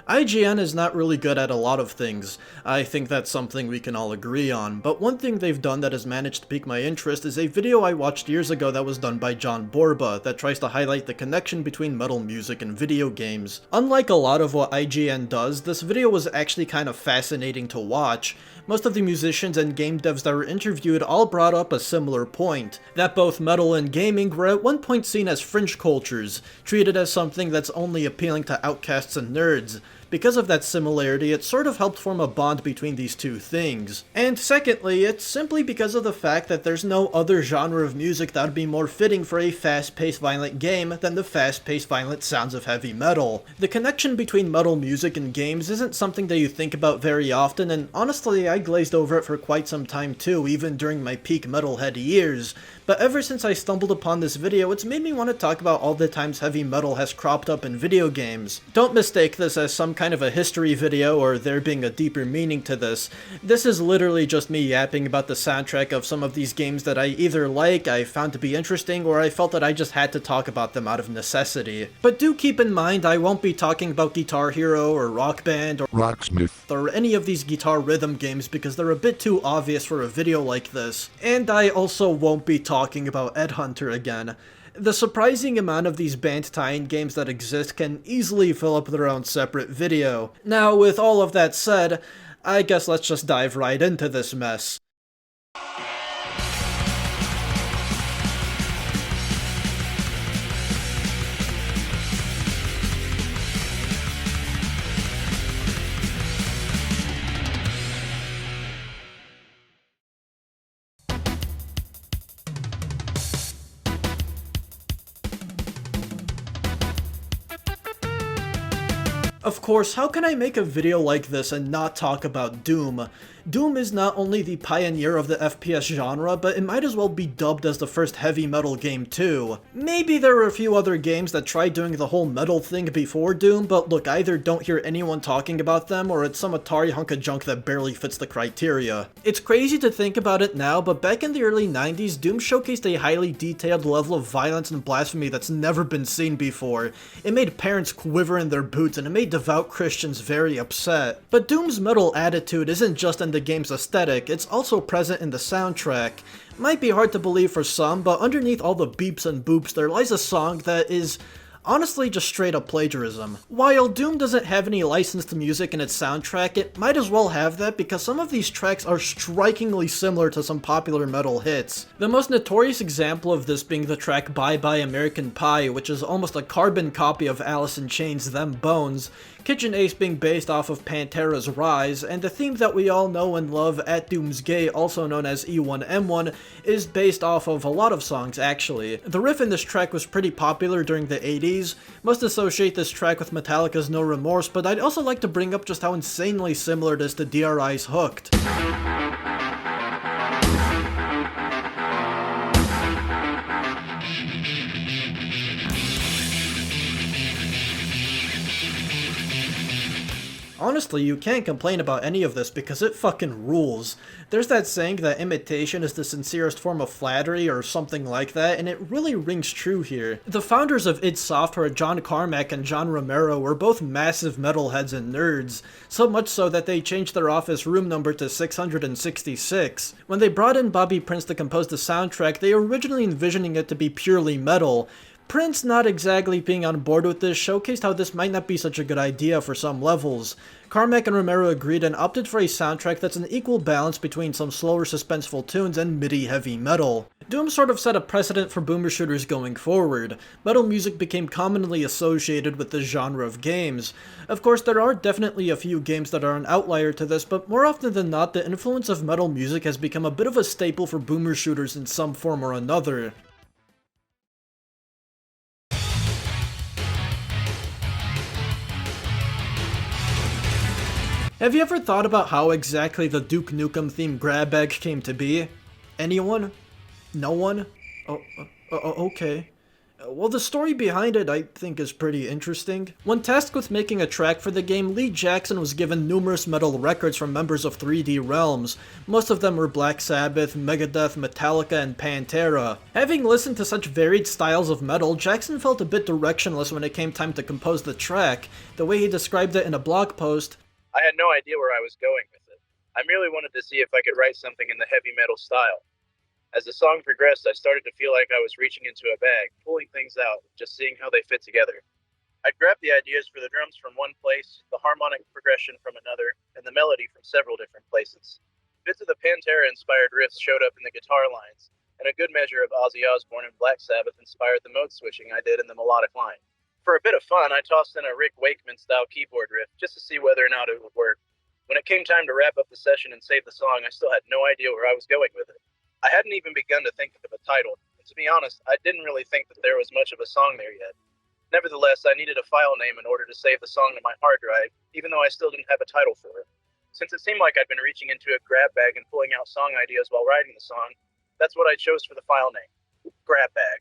IGN is not really good at a lot of things. I think that's something we can all agree on, but one thing they've done that has managed to pique my interest is a video I watched years ago that was done by John Borba that tries to highlight the connection between metal music and video games. Unlike a lot of what IGN does, this video was actually kind of fascinating to watch. Most of the musicians and game devs that were interviewed all brought up a similar point, that both metal and gaming were at one point seen as fringe cultures, treated as something that's only appealing to outcasts and nerds. Because of that similarity, it sort of helped form a bond between these two things. And secondly, it's simply because of the fact that there's no other genre of music that would be more fitting for a fast-paced violent game than the fast-paced violent sounds of heavy metal. The connection between metal music and games isn't something that you think about very often, and honestly I glazed over it for quite some time too, even during my peak metalhead years. But ever since I stumbled upon this video, it's made me want to talk about all the times heavy metal has cropped up in video games. Don't mistake this as some kind of a history video or there being a deeper meaning to this. This is literally just me yapping about the soundtrack of some of these games that I either like, I found to be interesting, or I felt that I just had to talk about them out of necessity. But do keep in mind I won't be talking about Guitar Hero or Rock Band or Rocksmith or any of these guitar rhythm games because they're a bit too obvious for a video like this. And I also won't be talking about Ed Hunter again. The surprising amount of these band tie-in games that exist can easily fill up their own separate video. Now, with all of that said, I guess let's just dive right into this mess. Of course, how can I make a video like this and not talk about Doom? Doom is not only the pioneer of the FPS genre, but it might as well be dubbed as the first heavy metal game too. Maybe there were a few other games that tried doing the whole metal thing before Doom, but look, I either don't hear anyone talking about them, or it's some Atari hunk of junk that barely fits the criteria. It's crazy to think about it now, but back in the early 90s, Doom showcased a highly detailed level of violence and blasphemy that's never been seen before. It made parents quiver in their boots, and it made devout Christians very upset. But Doom's metal attitude isn't just in the game's aesthetic, it's also present in the soundtrack. Might be hard to believe for some, but underneath all the beeps and boops there lies a song that is honestly just straight up plagiarism. While Doom doesn't have any licensed music in its soundtrack, it might as well have that because some of these tracks are strikingly similar to some popular metal hits. The most notorious example of this being the track Bye Bye American Pie, which is almost a carbon copy of Alice in Chains' Them Bones, Kitchen Ace being based off of Pantera's Rise, and the theme that we all know and love, At Doom's Gate, also known as E1M1, is based off of a lot of songs actually. The riff in this track was pretty popular during the 80s. Most associate this track with Metallica's No Remorse, but I'd also like to bring up just how insanely similar it is to DRI's Hooked. Honestly, you can't complain about any of this because it fucking rules. There's that saying that imitation is the sincerest form of flattery or something like that, and it really rings true here. The founders of id Software, John Carmack and John Romero, were both massive metalheads and nerds, so much so that they changed their office room number to 666. When they brought in Bobby Prince to compose the soundtrack, they were originally envisioning it to be purely metal. Prince not exactly being on board with this showcased how this might not be such a good idea for some levels. Carmack and Romero agreed and opted for a soundtrack that's an equal balance between some slower suspenseful tunes and MIDI heavy metal. Doom sort of set a precedent for boomer shooters going forward. Metal music became commonly associated with this genre of games. Of course, there are definitely a few games that are an outlier to this, but more often than not, the influence of metal music has become a bit of a staple for boomer shooters in some form or another. Have you ever thought about how exactly the Duke Nukem themed grab bag came to be? Anyone? No one? Oh, okay. Well, the story behind it I think is pretty interesting. When tasked with making a track for the game, Lee Jackson was given numerous metal records from members of 3D Realms. Most of them were Black Sabbath, Megadeth, Metallica, and Pantera. Having listened to such varied styles of metal, Jackson felt a bit directionless when it came time to compose the track. The way he described it in a blog post, "I had no idea where I was going with it. I merely wanted to see if I could write something in the heavy metal style. As the song progressed, I started to feel like I was reaching into a bag, pulling things out, just seeing how they fit together. I'd grab the ideas for the drums from one place, the harmonic progression from another, and the melody from several different places. Bits of the Pantera-inspired riffs showed up in the guitar lines, and a good measure of Ozzy Osbourne and Black Sabbath inspired the mode switching I did in the melodic line. For a bit of fun, I tossed in a Rick Wakeman-style keyboard riff just to see whether or not it would work. When it came time to wrap up the session and save the song, I still had no idea where I was going with it. I hadn't even begun to think of a title, and to be honest, I didn't really think that there was much of a song there yet. Nevertheless, I needed a file name in order to save the song to my hard drive, even though I still didn't have a title for it. Since it seemed like I'd been reaching into a grab bag and pulling out song ideas while writing the song, that's what I chose for the file name, Grab Bag.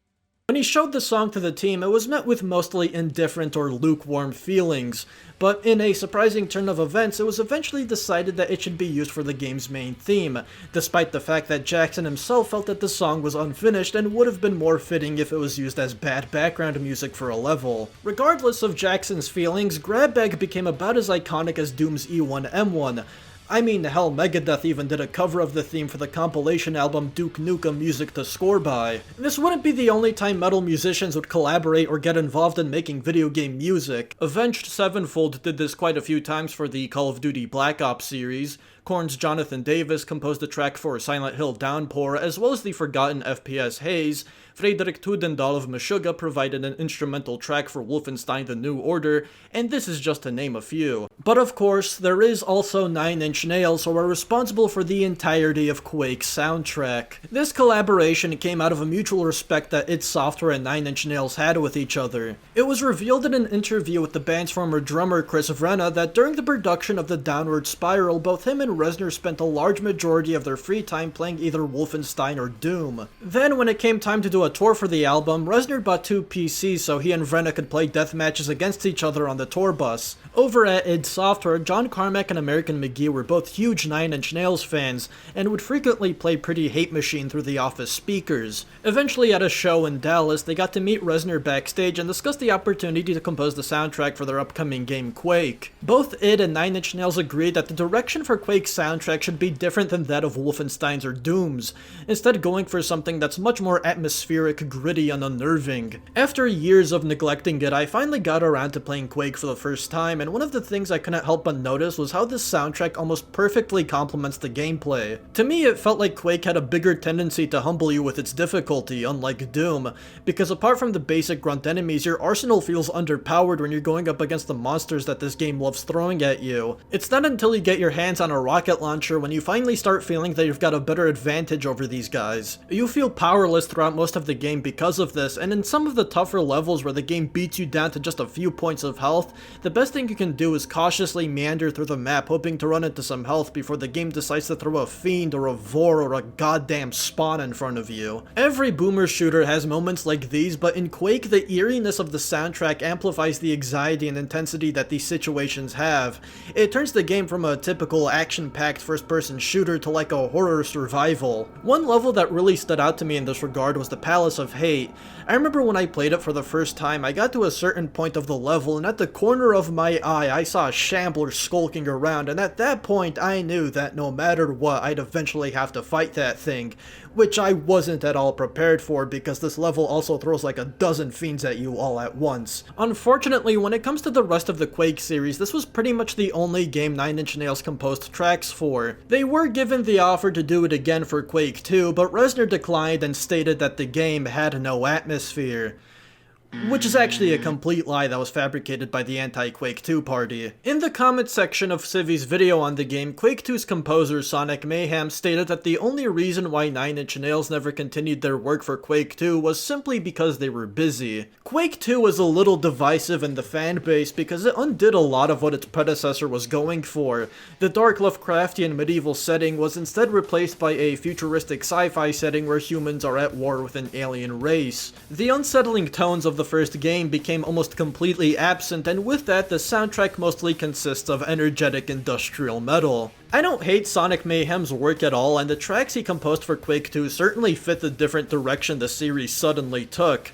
when he showed the song to the team, it was met with mostly indifferent or lukewarm feelings, but in a surprising turn of events, it was eventually decided that it should be used for the game's main theme, despite the fact that Jackson himself felt that the song was unfinished and would have been more fitting if it was used as bad background music for a level. Regardless of Jackson's feelings, Grab Bag became about as iconic as Doom's 𝙊𝙐𝙏𝙍𝙊. I mean, hell, Megadeth even did a cover of the theme for the compilation album Duke Nukem Music to Score By. This wouldn't be the only time metal musicians would collaborate or get involved in making video game music. Avenged Sevenfold did this quite a few times for the Call of Duty Black Ops series. Korn's Jonathan Davis composed the track for Silent Hill Downpour, as well as the forgotten FPS Haze. Fredrik Tudendal of Meshuggah provided an instrumental track for Wolfenstein The New Order, and this is just to name a few. But of course, there is also Nine Inch Nails, who are responsible for the entirety of Quake's soundtrack. This collaboration came out of a mutual respect that id Software and Nine Inch Nails had with each other. It was revealed in an interview with the band's former drummer Chris Vrenna that during the production of The Downward Spiral, both him and Reznor spent a large majority of their free time playing either Wolfenstein or Doom. Then, when it came time to do a tour for the album, Reznor bought two PCs so he and Vrenna could play death matches against each other on the tour bus. Over at id Software, John Carmack and American McGee were both huge Nine Inch Nails fans, and would frequently play Pretty Hate Machine through the office speakers. Eventually, at a show in Dallas, they got to meet Reznor backstage and discuss the opportunity to compose the soundtrack for their upcoming game Quake. Both id and Nine Inch Nails agreed that the direction for Quake's soundtrack should be different than that of Wolfenstein's or Doom's, instead going for something that's much more atmospheric, gritty, and unnerving. After years of neglecting it, I finally got around to playing Quake for the first time, and one of the things I couldn't help but notice was how this soundtrack almost perfectly complements the gameplay. To me, it felt like Quake had a bigger tendency to humble you with its difficulty, unlike Doom, because apart from the basic grunt enemies, your arsenal feels underpowered when you're going up against the monsters that this game loves throwing at you. It's not until you get your hands on a rocket launcher when you finally start feeling that you've got a better advantage over these guys. You feel powerless throughout most of the game because of this, and in some of the tougher levels where the game beats you down to just a few points of health, the best thing you can do is cautiously meander through the map hoping to run into some health before the game decides to throw a fiend or a vor or a goddamn spawn in front of you. Every boomer shooter has moments like these, but in Quake, the eeriness of the soundtrack amplifies the anxiety and intensity that these situations have. It turns the game from a typical action-packed first-person shooter to like a horror survival. One level that really stood out to me in this regard was the Palace of Hate. I remember when I played it for the first time, I got to a certain point of the level, and at the corner of my eye, I saw a shambler skulking around, and at that point, I knew that no matter what, I'd eventually have to fight that thing, which I wasn't at all prepared for because this level also throws like a dozen fiends at you all at once. Unfortunately, when it comes to the rest of the Quake series, this was pretty much the only game Nine Inch Nails composed tracks for. They were given the offer to do it again for Quake 2, but Reznor declined and stated that the game had no atmosphere. which is actually a complete lie that was fabricated by the anti-Quake 2 party. In the comment section of Civi's video on the game, Quake 2's composer Sonic Mayhem stated that the only reason why Nine Inch Nails never continued their work for Quake 2 was simply because they were busy. Quake 2 was a little divisive in the fanbase because it undid a lot of what its predecessor was going for. The dark Lovecraftian medieval setting was instead replaced by a futuristic sci-fi setting where humans are at war with an alien race. The unsettling tones of the first game became almost completely absent, and with that, the soundtrack mostly consists of energetic industrial metal. I don't hate Sonic Mayhem's work at all, and the tracks he composed for Quake 2 certainly fit the different direction the series suddenly took.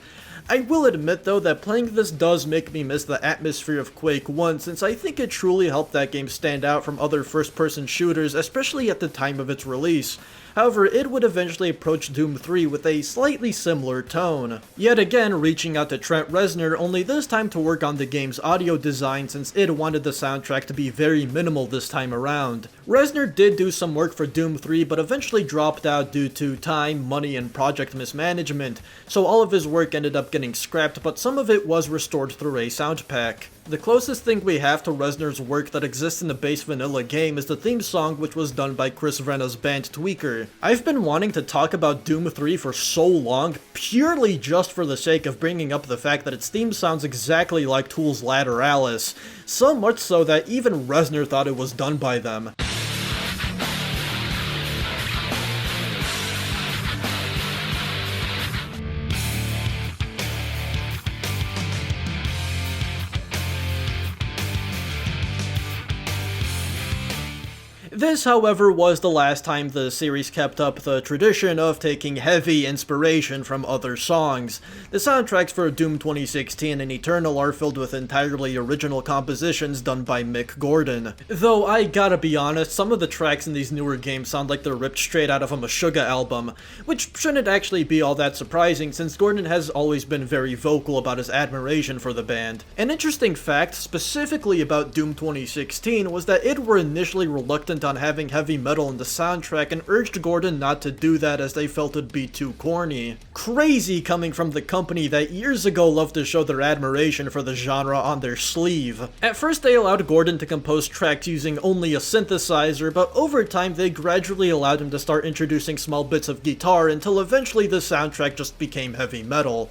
I will admit though that playing this does make me miss the atmosphere of Quake 1, since I think it truly helped that game stand out from other first-person shooters, especially at the time of its release. However, it would eventually approach Doom 3 with a slightly similar tone. Yet again, reaching out to Trent Reznor, only this time to work on the game's audio design since it wanted the soundtrack to be very minimal this time around. Reznor did do some work for Doom 3, but eventually dropped out due to time, money, and project mismanagement, so all of his work ended up getting scrapped, but some of it was restored through a sound pack. The closest thing we have to Reznor's work that exists in the base vanilla game is the theme song, which was done by Chris Vrenna's band Tweaker. I've been wanting to talk about Doom 3 for so long, purely just for the sake of bringing up the fact that its theme sounds exactly like Tool's 𝙊𝙐𝙏𝙍𝙊, so much so that even Reznor thought it was done by them. This, however, was the last time the series kept up the tradition of taking heavy inspiration from other songs. The soundtracks for Doom 2016 and Eternal are filled with entirely original compositions done by Mick Gordon. Though I gotta be honest, some of the tracks in these newer games sound like they're ripped straight out of a Meshuggah album, which shouldn't actually be all that surprising since Gordon has always been very vocal about his admiration for the band. An interesting fact, specifically about Doom 2016, was that id were initially reluctant on having heavy metal in the soundtrack and urged Gordon not to do that as they felt it'd be too corny. Crazy coming from the company that years ago loved to show their admiration for the genre on their sleeve. At first they allowed Gordon to compose tracks using only a synthesizer, but over time they gradually allowed him to start introducing small bits of guitar until eventually the soundtrack just became heavy metal.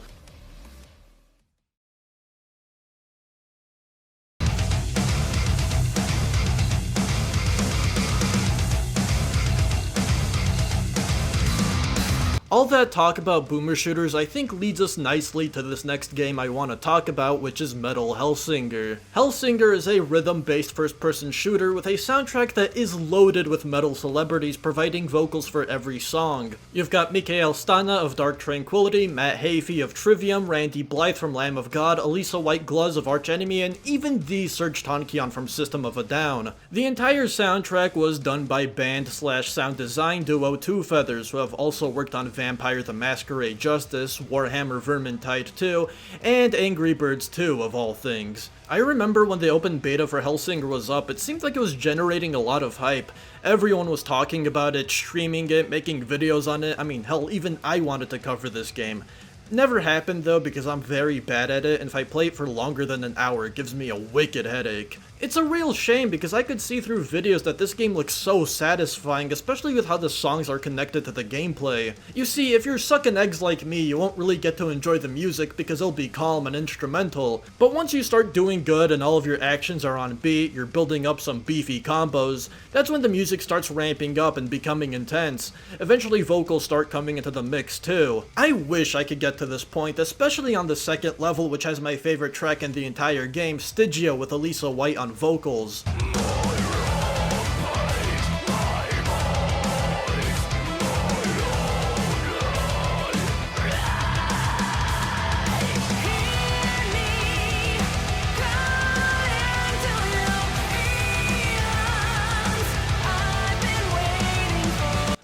All that talk about boomer shooters I think leads us nicely to this next game I want to talk about, which is Metal Hellsinger. Hellsinger is a rhythm-based first-person shooter with a soundtrack that is loaded with metal celebrities providing vocals for every song. You've got Mikael Stana of Dark Tranquillity, Matt Heafy of Trivium, Randy Blythe from Lamb of God, Elisa White-Gluz of Arch Enemy, and even the Serj Tankian from System of a Down. The entire soundtrack was done by band/sound design duo Two Feathers, who have also worked on Vampire the Masquerade Justice, Warhammer Vermintide 2, and Angry Birds 2 of all things. I remember when the open beta for Hellsinger was up, it seemed like it was generating a lot of hype. Everyone was talking about it, streaming it, making videos on it. I mean, hell, even I wanted to cover this game. Never happened though because I'm very bad at it, and if I play it for longer than an hour it gives me a wicked headache. It's a real shame because I could see through videos that this game looks so satisfying, especially with how the songs are connected to the gameplay. You see, if you're sucking eggs like me, you won't really get to enjoy the music because it'll be calm and instrumental, but once you start doing good and all of your actions are on beat, you're building up some beefy combos, that's when the music starts ramping up and becoming intense. Eventually vocals start coming into the mix too. I wish I could get to this point, especially on the second level, which has my favorite track in the entire game, Stygia with Elisa White on vocals.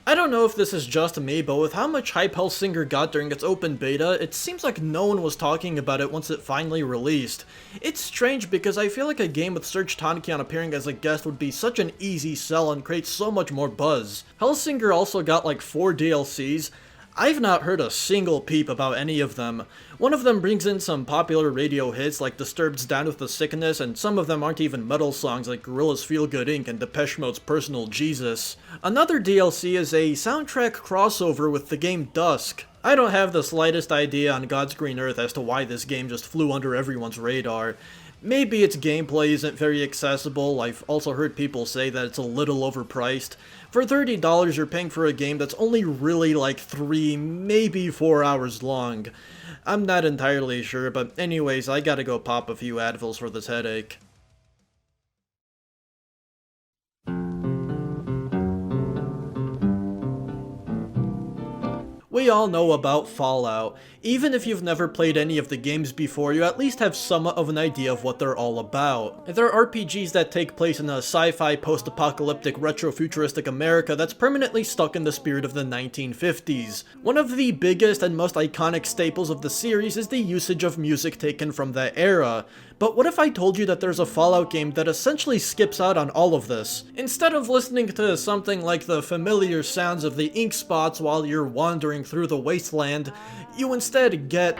I don't know if this is just me, but with how much hype Hellsinger got during its open beta, it seems like no one was talking about it once it finally released. It's strange because I feel like a game with Serj Tankian appearing as a guest would be such an easy sell and create so much more buzz. Hellsinger also got like 4 DLCs. I've not heard a single peep about any of them. One of them brings in some popular radio hits like Disturbed's Down with the Sickness, and some of them aren't even metal songs like Gorillaz' Feel Good Inc. and Depeche Mode's Personal Jesus. Another DLC is a soundtrack crossover with the game Dusk. I don't have the slightest idea on God's green earth as to why this game just flew under everyone's radar. Maybe its gameplay isn't very accessible. I've also heard people say that it's a little overpriced. For $30 you're paying for a game that's only really like 3, maybe 4 hours long. I'm not entirely sure, but anyways, I gotta go pop a few Advils for this headache. We all know about Fallout. Even if you've never played any of the games before, you at least have somewhat of an idea of what they're all about. They're RPGs that take place in a sci-fi post-apocalyptic retro-futuristic America that's permanently stuck in the spirit of the 1950s. One of the biggest and most iconic staples of the series is the usage of music taken from that era. But what if I told you that there's a Fallout game that essentially skips out on all of this? Instead of listening to something like the familiar sounds of the ink spots while you're wandering through the wasteland, you instead get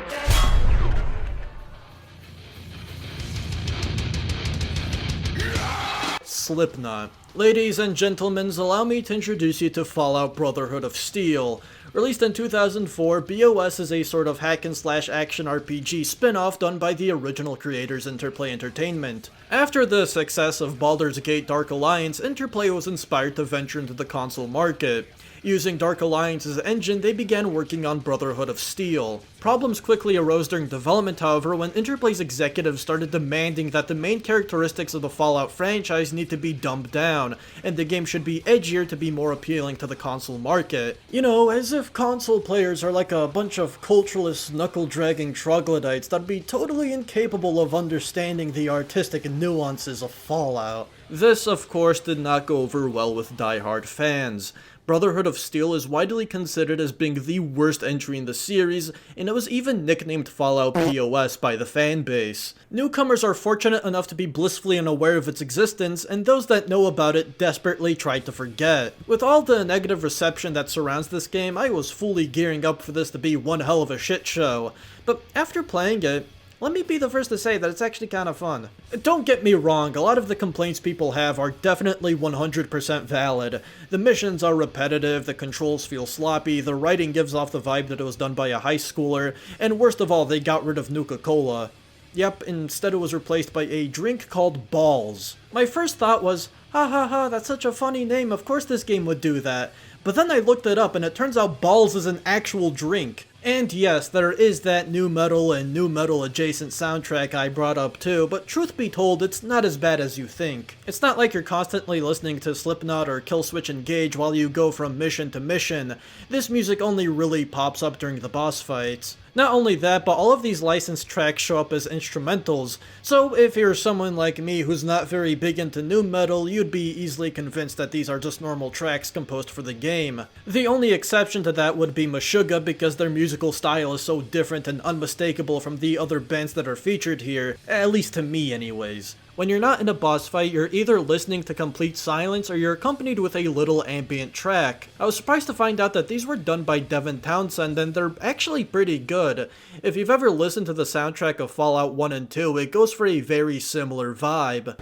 Slipknot. Ladies and gentlemen, allow me to introduce you to Fallout Brotherhood of Steel. Released in 2004, BOS is a sort of hack-and-slash action RPG spin-off done by the original creators Interplay Entertainment. After the success of Baldur's Gate Dark Alliance, Interplay was inspired to venture into the console market. Using Dark Alliance's engine, they began working on Brotherhood of Steel. Problems quickly arose during development, however, when Interplay's executives started demanding that the main characteristics of the Fallout franchise need to be dumbed down, and the game should be edgier to be more appealing to the console market. You know, as if console players are like a bunch of cultureless, knuckle-dragging troglodytes that'd be totally incapable of understanding the artistic nuances of Fallout. This, of course, did not go over well with die-hard fans. Brotherhood of Steel is widely considered as being the worst entry in the series, and it was even nicknamed Fallout POS by the fanbase. Newcomers are fortunate enough to be blissfully unaware of its existence, and those that know about it desperately try to forget. With all the negative reception that surrounds this game, I was fully gearing up for this to be one hell of a shit show. But after playing it, let me be the first to say that it's actually kind of fun. Don't get me wrong, a lot of the complaints people have are definitely 100% valid. The missions are repetitive, the controls feel sloppy, the writing gives off the vibe that it was done by a high schooler, and worst of all, they got rid of Nuka-Cola. Yep, instead it was replaced by a drink called Balls. My first thought was, ha ha ha, that's such a funny name, of course this game would do that. But then I looked it up and it turns out Balls is an actual drink. And yes, there is that nu metal and nu metal adjacent soundtrack I brought up too, but truth be told, it's not as bad as you think. It's not like you're constantly listening to Slipknot or Killswitch Engage while you go from mission to mission. This music only really pops up during the boss fights. Not only that, but all of these licensed tracks show up as instrumentals, so if you're someone like me who's not very big into nu metal, you'd be easily convinced that these are just normal tracks composed for the game. The only exception to that would be Meshuggah, because their musical style is so different and unmistakable from the other bands that are featured here, at least to me anyways. When you're not in a boss fight, you're either listening to complete silence or you're accompanied with a little ambient track. I was surprised to find out that these were done by Devin Townsend, and they're actually pretty good. If you've ever listened to the soundtrack of Fallout 1 and 2, it goes for a very similar vibe.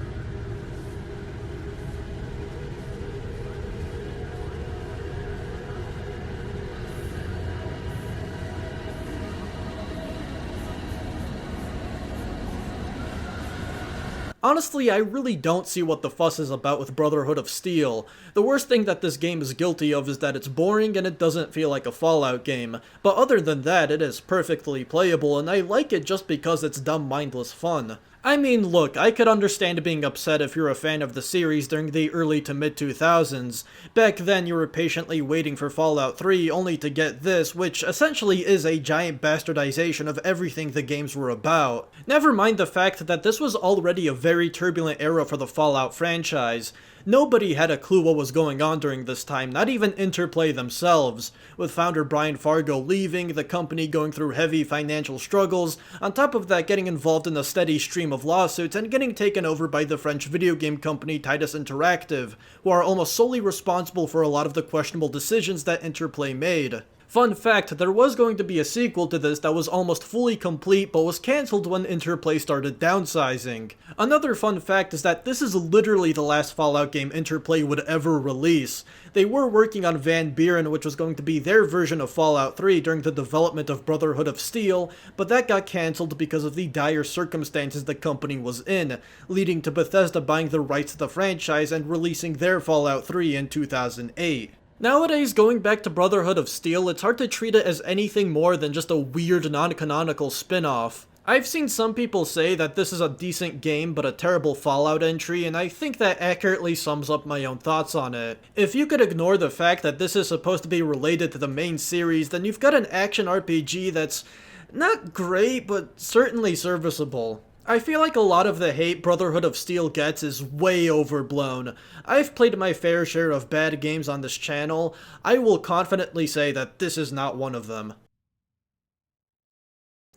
Honestly, I really don't see what the fuss is about with Brotherhood of Steel. The worst thing that this game is guilty of is that it's boring and it doesn't feel like a Fallout game. But other than that, it is perfectly playable, and I like it just because it's dumb, mindless fun. I mean, look, I could understand being upset if you're a fan of the series during the early to mid-2000s. Back then, you were patiently waiting for Fallout 3 only to get this, which essentially is a giant bastardization of everything the games were about. Never mind the fact that this was already a very turbulent era for the Fallout franchise. Nobody had a clue what was going on during this time, not even Interplay themselves. With founder Brian Fargo leaving, the company going through heavy financial struggles, on top of that getting involved in a steady stream of lawsuits and getting taken over by the French video game company Titus Interactive, who are almost solely responsible for a lot of the questionable decisions that Interplay made. Fun fact, there was going to be a sequel to this that was almost fully complete but was cancelled when Interplay started downsizing. Another fun fact is that this is literally the last Fallout game Interplay would ever release. They were working on Van Buren, which was going to be their version of Fallout 3 during the development of Brotherhood of Steel, but that got cancelled because of the dire circumstances the company was in, leading to Bethesda buying the rights to the franchise and releasing their Fallout 3 in 2008. Nowadays, going back to Brotherhood of Steel, it's hard to treat it as anything more than just a weird non-canonical spin-off. I've seen some people say that this is a decent game but a terrible Fallout entry, and I think that accurately sums up my own thoughts on it. If you could ignore the fact that this is supposed to be related to the main series, then you've got an action RPG that's not great, but certainly serviceable. I feel like a lot of the hate Brotherhood of Steel gets is way overblown. I've played my fair share of bad games on this channel. I will confidently say that this is not one of them.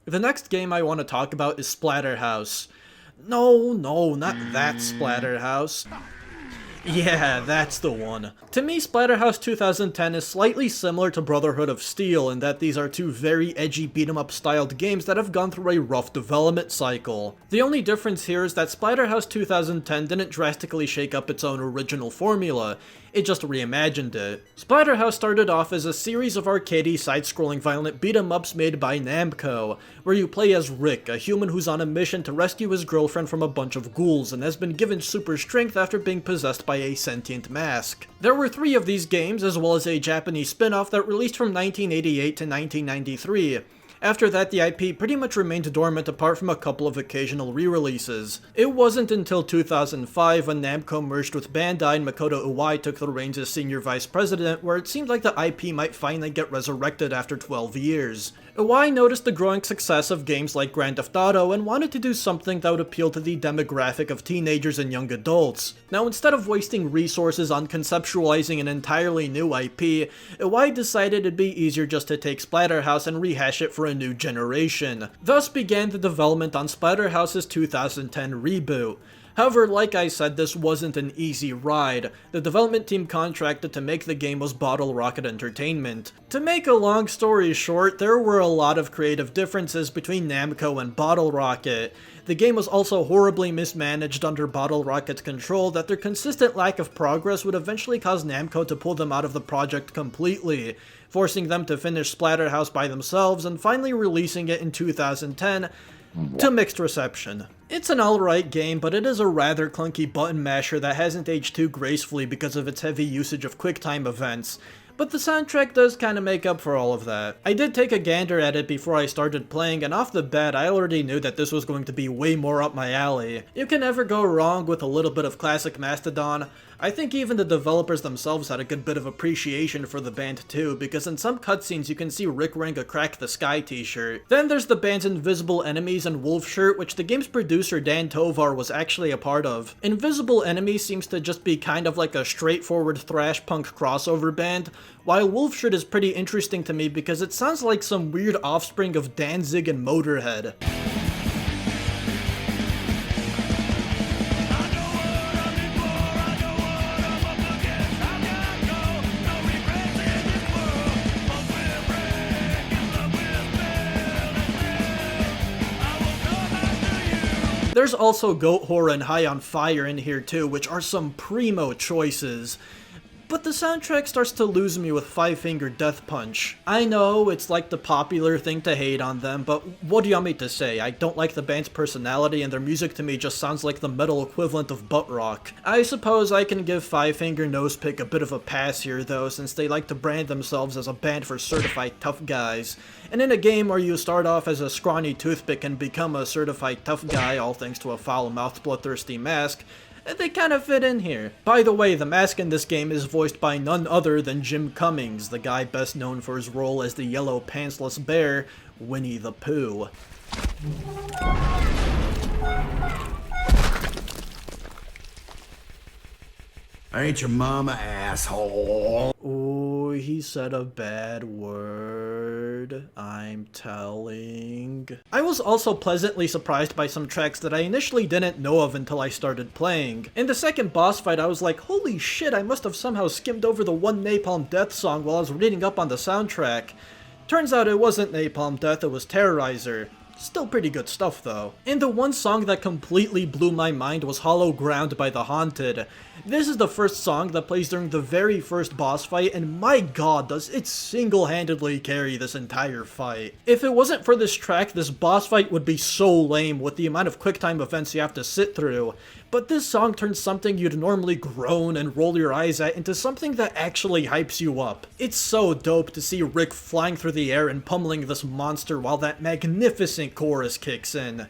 The next game I want to talk about is Splatterhouse. No, not that Splatterhouse. Yeah, that's the one. To me, Splatterhouse 2010 is slightly similar to Brotherhood of Steel in that these are two very edgy beat-em-up styled games that have gone through a rough development cycle. The only difference here is that Splatterhouse 2010 didn't drastically shake up its own original formula, it just reimagined it. Splatterhouse started off as a series of arcadey side-scrolling violent beat-em-ups made by Namco, where you play as Rick, a human who's on a mission to rescue his girlfriend from a bunch of ghouls and has been given super strength after being possessed by a sentient mask. There were 3 of these games, as well as a Japanese spin-off that released from 1988 to 1993. After that, the IP pretty much remained dormant apart from a couple of occasional re-releases. It wasn't until 2005 when Namco merged with Bandai and Makoto Uwai took the reins as senior vice president, where it seemed like the IP might finally get resurrected after 12 years. Uwai noticed the growing success of games like Grand Theft Auto and wanted to do something that would appeal to the demographic of teenagers and young adults. Now, instead of wasting resources on conceptualizing an entirely new IP, Uwai decided it'd be easier just to take Splatterhouse and rehash it for a new generation. Thus began the development on Splatterhouse's 2010 reboot. However, like I said, this wasn't an easy ride. The development team contracted to make the game was Bottle Rocket Entertainment. To make a long story short, there were a lot of creative differences between Namco and Bottle Rocket. The game was also horribly mismanaged under Bottle Rocket's control that their consistent lack of progress would eventually cause Namco to pull them out of the project completely, forcing them to finish Splatterhouse by themselves and finally releasing it in 2010 to mixed reception. It's an alright game, but it is a rather clunky button masher that hasn't aged too gracefully because of its heavy usage of QuickTime events. But the soundtrack does kinda make up for all of that. I did take a gander at it before I started playing, and off the bat I already knew that this was going to be way more up my alley. You can never go wrong with a little bit of classic Mastodon. I think even the developers themselves had a good bit of appreciation for the band too, because in some cutscenes you can see Rick wearing a Crack the Sky t-shirt. Then there's the band's Invisible Enemies and Wolf shirt, which the game's producer Dan Tovar was actually a part of. Invisible Enemies seems to just be kind of like a straightforward thrash punk crossover band, while Wolf shirt is pretty interesting to me because it sounds like some weird offspring of Danzig and Motorhead. There's also Goatwhore and High on Fire in here too, which are some primo choices. But the soundtrack starts to lose me with Five Finger Death Punch. I know, it's like the popular thing to hate on them, but what do you want me to say? I don't like the band's personality and their music to me just sounds like the metal equivalent of butt rock. I suppose I can give Five Finger Nosepick a bit of a pass here though, since they like to brand themselves as a band for certified tough guys. And in a game where you start off as a scrawny toothpick and become a certified tough guy, all thanks to a foul-mouthed bloodthirsty mask, they kind of fit in here. By the way, the mask in this game is voiced by none other than Jim Cummings, the guy best known for his role as the yellow pantsless bear, Winnie the Pooh. I ain't your mama, asshole. Ooh, he said a bad word. I'm I'm telling. I was also pleasantly surprised by some tracks that I initially didn't know of until I started playing. In the second boss fight, I was like, holy shit, I must have somehow skimmed over the one Napalm Death song while I was reading up on the soundtrack. Turns out it wasn't Napalm Death, it was Terrorizer. Still pretty good stuff though. And the one song that completely blew my mind was Hollow Ground by The Haunted. This is the first song that plays during the very first boss fight, and my god does it single-handedly carry this entire fight. If it wasn't for this track, this boss fight would be so lame with the amount of QuickTime events you have to sit through. But this song turns something you'd normally groan and roll your eyes at into something that actually hypes you up. It's so dope to see Rick flying through the air and pummeling this monster while that magnificent chorus kicks in.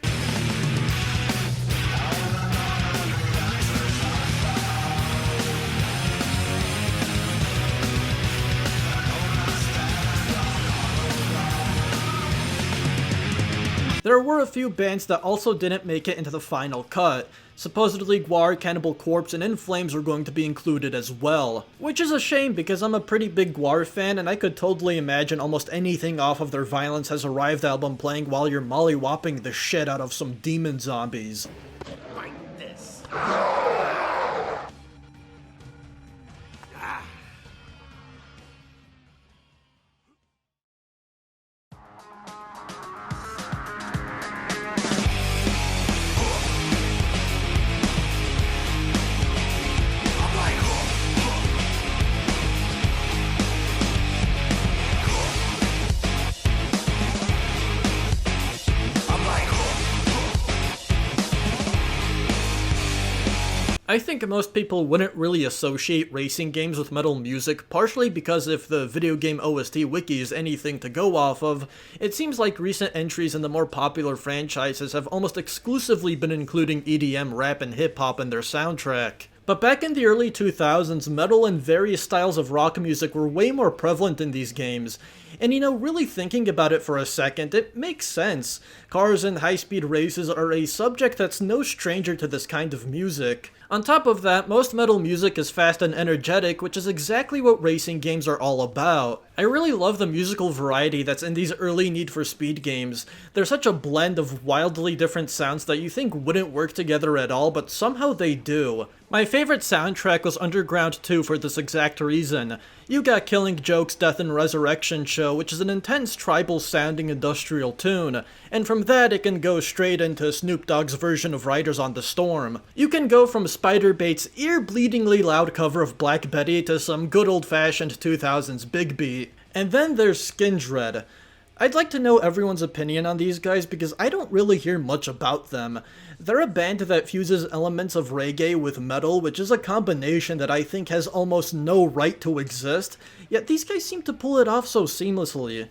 There were a few bands that also didn't make it into the final cut. Supposedly 𝙊𝙐𝙏𝙍𝙊, Cannibal Corpse, and In Flames were going to be included as well. Which is a shame because I'm a pretty big 𝙊𝙐𝙏 fan and I could totally imagine almost anything off of their Violence Has Arrived album playing while you're mollywopping the shit out of some demon zombies. Like this. I think most people wouldn't really associate racing games with metal music, partially because if the video game OST wiki is anything to go off of, it seems like recent entries in the more popular franchises have almost exclusively been including EDM, rap, and hip-hop in their soundtrack. But back in the early 2000s, metal and various styles of rock music were way more prevalent in these games. And you know, really thinking about it for a second, it makes sense. Cars and high-speed races are a subject that's no stranger to this kind of music. On top of that, most metal music is fast and energetic, which is exactly what racing games are all about. I really love the musical variety that's in these early Need for Speed games. They're such a blend of wildly different sounds that you think wouldn't work together at all, but somehow they do. My favorite soundtrack was Underground 2 for this exact reason. You got Killing Joke's Death and Resurrection Show, which is an intense tribal-sounding industrial tune, and from that it can go straight into Snoop Dogg's version of Riders on the Storm. You can go from Spider-Bait's ear-bleedingly loud cover of Black Betty to some good old-fashioned 2000s big beat. And then there's Skindred. I'd like to know everyone's opinion on these guys because I don't really hear much about them. They're a band that fuses elements of reggae with metal, which is a combination that I think has almost no right to exist, yet these guys seem to pull it off so seamlessly.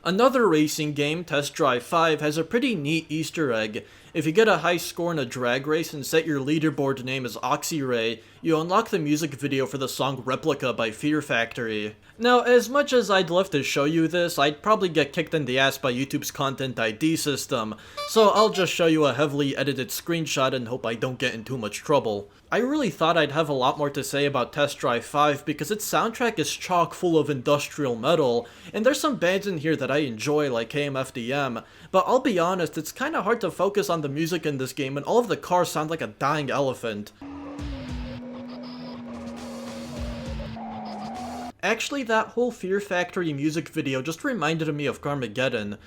Another racing game, Test Drive 5, has a pretty neat Easter egg. If you get a high score in a drag race and set your leaderboard name as 𝙊𝙏𝙏𝙍𝙊, you unlock the music video for the song Replica by Fear Factory. Now, as much as I'd love to show you this, I'd probably get kicked in the ass by YouTube's Content ID system, so I'll just show you a heavily edited screenshot and hope I don't get in too much trouble. I really thought I'd have a lot more to say about Test Drive 5 because its soundtrack is chock full of industrial metal, and there's some bands in here that I enjoy like KMFDM, but I'll be honest, it's kinda hard to focus on the music in this game and all of the cars sound like a dying elephant. Actually, that whole Fear Factory music video just reminded me of Carmageddon.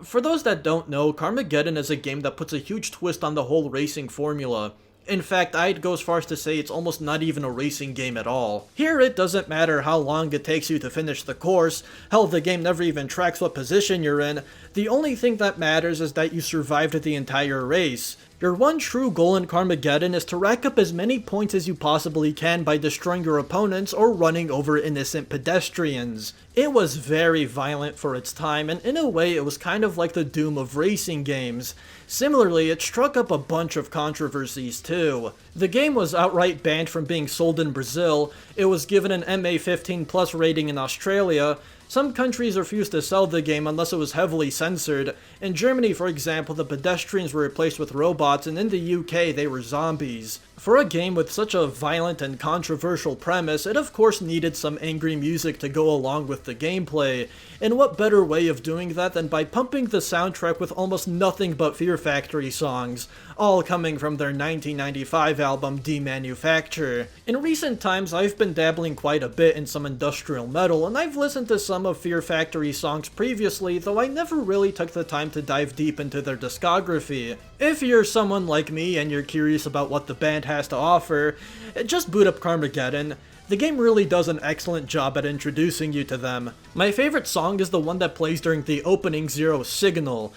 For those that don't know, Carmageddon is a game that puts a huge twist on the whole racing formula. In fact, I'd go as far as to say it's almost not even a racing game at all. Here, it doesn't matter how long it takes you to finish the course, hell, the game never even tracks what position you're in. The only thing that matters is that you survived the entire race. Your one true goal in Carmageddon is to rack up as many points as you possibly can by destroying your opponents or running over innocent pedestrians. It was very violent for its time, and in a way it was kind of like the Doom of racing games. Similarly, it struck up a bunch of controversies too. The game was outright banned from being sold in Brazil, it was given an MA15+ rating in Australia, Some countries refused to sell the game unless it was heavily censored. In Germany, for example, the pedestrians were replaced with robots, and in the UK, they were zombies. For a game with such a violent and controversial premise, it of course needed some angry music to go along with the gameplay, and what better way of doing that than by pumping the soundtrack with almost nothing but Fear Factory songs, all coming from their 1995 album Demanufacture. In recent times, I've been dabbling quite a bit in some industrial metal, and I've listened to some of Fear Factory songs previously, though I never really took the time to dive deep into their discography. If you're someone like me and you're curious about what the band has to offer, just boot up Carmageddon. The game really does an excellent job at introducing you to them. My favorite song is the one that plays during the opening 𝙊𝙍𝙍.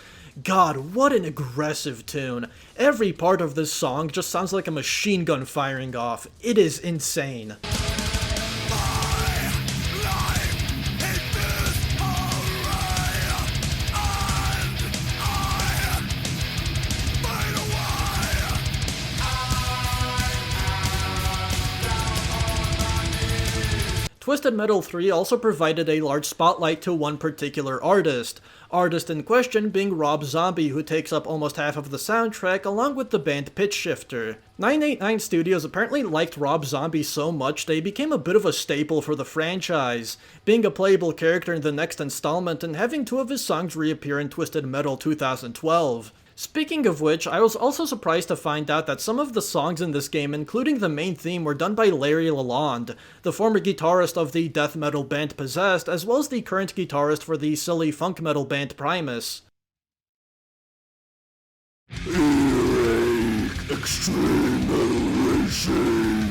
God, what an aggressive tune. Every part of this song just sounds like a machine gun firing off. It is insane. Twisted Metal 3 also provided a large spotlight to one particular artist in question being Rob Zombie, who takes up almost half of the soundtrack along with the band Pitch Shifter. 989 Studios apparently liked Rob Zombie so much they became a bit of a staple for the franchise, being a playable character in the next installment and having two of his songs reappear in Twisted Metal 2012. Speaking of which, I was also surprised to find out that some of the songs in this game, including the main theme, were done by Larry Lalonde, the former guitarist of the death metal band Possessed, as well as the current guitarist for the silly funk metal band Primus. Earache, Extreme Metal Racing.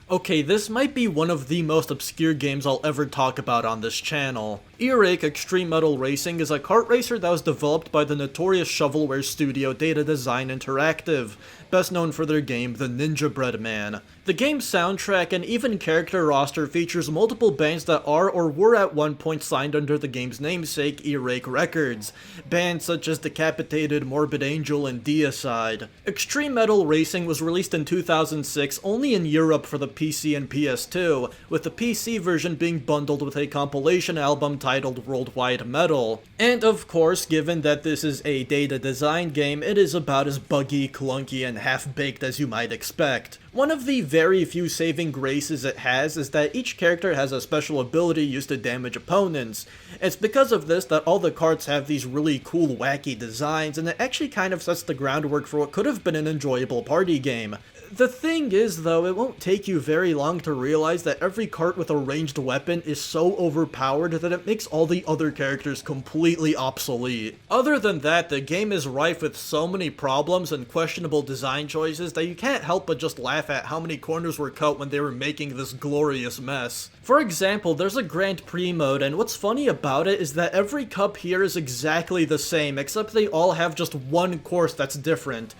Okay, this might be one of the most obscure games I'll ever talk about on this channel. 𝙊𝙐𝙏𝙍𝙊 Extreme Metal Racing is a kart racer that was developed by the notorious shovelware studio Data Design Interactive, best known for their game The Ninja Bread Man. The game's soundtrack and even character roster features multiple bands that are or were at one point signed under the game's namesake, Earache Records, bands such as Decapitated, Morbid Angel, and Deicide. Extreme Metal Racing was released in 2006 only in Europe for the PC and PS2, with the PC version being bundled with a compilation album titled Worldwide Metal. And of course, given that this is a Data Design game, it is about as buggy, clunky, and half-baked as you might expect. One of the very few saving graces it has is that each character has a special ability used to damage opponents. It's because of this that all the carts have these really cool, wacky designs, and it actually kind of sets the groundwork for what could have been an enjoyable party game. The thing is, though, it won't take you very long to realize that every cart with a ranged weapon is so overpowered that it makes all the other characters completely obsolete. Other than that, the game is rife with so many problems and questionable design choices that you can't help but just laugh at how many corners were cut when they were making this glorious mess. For example, there's a Grand Prix mode, and what's funny about it is that every cup here is exactly the same, except they all have just one course that's different.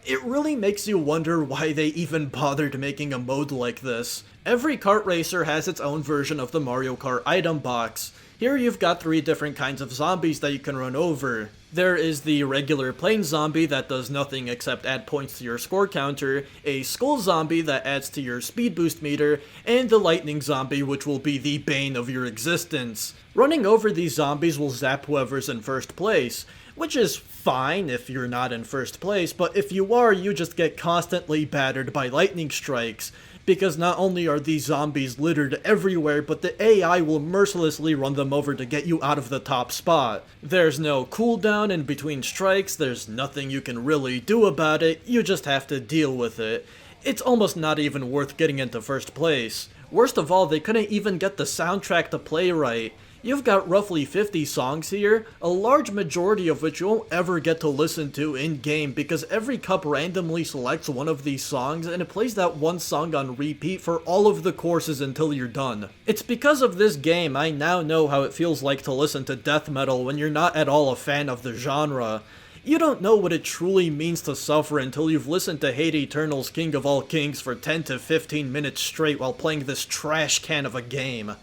It really makes you wonder why they even bothered making a mode like this. Every kart racer has its own version of the Mario Kart item box. Here you've got 3 different kinds of zombies that you can run over. There is the regular plain zombie that does nothing except add points to your score counter, a skull zombie that adds to your speed boost meter, and the lightning zombie, which will be the bane of your existence. Running over these zombies will zap whoever's in first place, which is fine if you're not in first place, but if you are, you just get constantly battered by lightning strikes, because not only are these zombies littered everywhere, but the AI will mercilessly run them over to get you out of the top spot. There's no cooldown in between strikes, there's nothing you can really do about it, you just have to deal with it. It's almost not even worth getting into first place. Worst of all, they couldn't even get the soundtrack to play right. You've got roughly 50 songs here, a large majority of which you won't ever get to listen to in-game because every cup randomly selects one of these songs and it plays that one song on repeat for all of the courses until you're done. It's because of this game I now know how it feels like to listen to death metal when you're not at all a fan of the genre. You don't know what it truly means to suffer until you've listened to Hate Eternal's King of All Kings for 10 to 15 minutes straight while playing this trash can of a game.